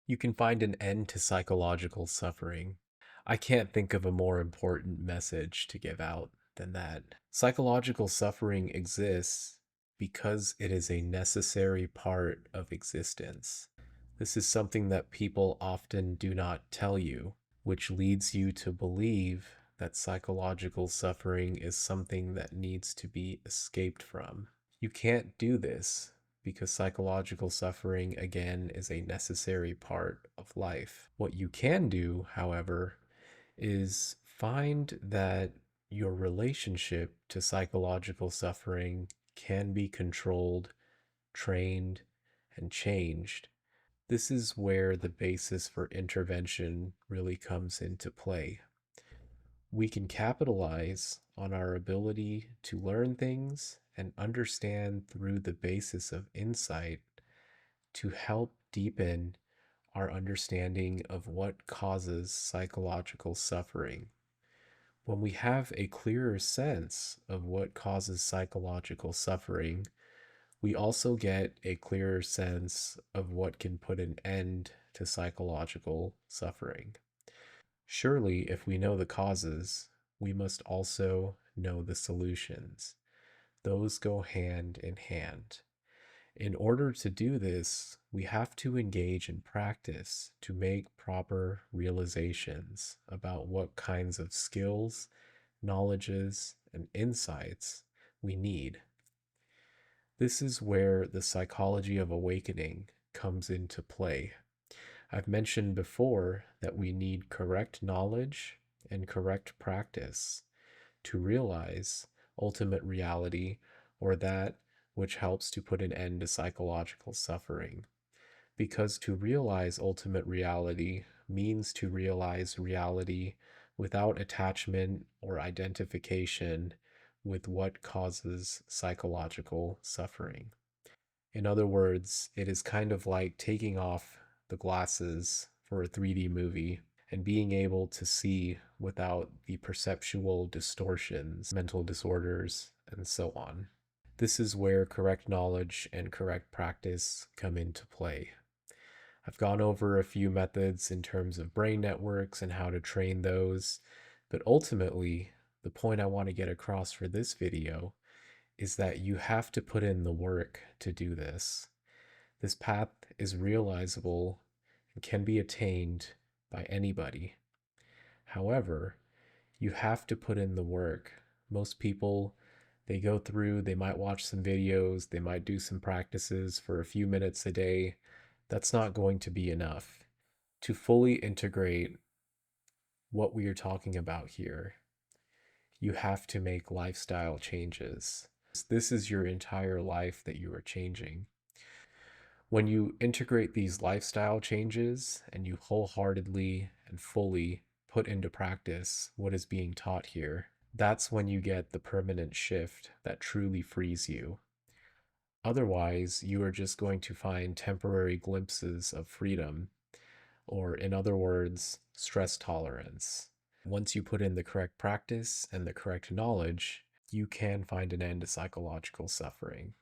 You can find an end to psychological suffering. I can't think of a more important message to give out than that. Psychological suffering exists because it is a necessary part of existence. This is something that people often do not tell you, which leads you to believe that psychological suffering is something that needs to be escaped from. You can't do this because psychological suffering, again, is a necessary part of life. What you can do, however, is find that your relationship to psychological suffering can be controlled, trained, and changed. This is where the basis for intervention really comes into play. We can capitalize on our ability to learn things and understand through the basis of insight to help deepen our understanding of what causes psychological suffering. When we have a clearer sense of what causes psychological suffering, we also get a clearer sense of what can put an end to psychological suffering. Surely, if we know the causes, we must also know the solutions. Those go hand in hand. In order to do this, we have to engage in practice to make proper realizations about what kinds of skills, knowledges, and insights we need. This is where the psychology of awakening comes into play. I've mentioned before that we need correct knowledge and correct practice to realize ultimate reality, or that which helps to put an end to psychological suffering. Because to realize ultimate reality means to realize reality without attachment or identification with what causes psychological suffering. In other words, it is kind of like taking off the glasses for a 3D movie and being able to see without the perceptual distortions, mental disorders, and so on. This is where correct knowledge and correct practice come into play. I've gone over a few methods in terms of brain networks and how to train those, but ultimately, the point I want to get across for this video is that you have to put in the work to do this. This path is realizable and can be attained by anybody. However, you have to put in the work. Most people, they go through, they might watch some videos, they might do some practices for a few minutes a day. That's not going to be enough. To fully integrate what we are talking about here, you have to make lifestyle changes. This is your entire life that you are changing. When you integrate these lifestyle changes and you wholeheartedly and fully put into practice what is being taught here, that's when you get the permanent shift that truly frees you. Otherwise, you are just going to find temporary glimpses of freedom, or in other words, stress tolerance. Once you put in the correct practice and the correct knowledge, you can find an end to psychological suffering.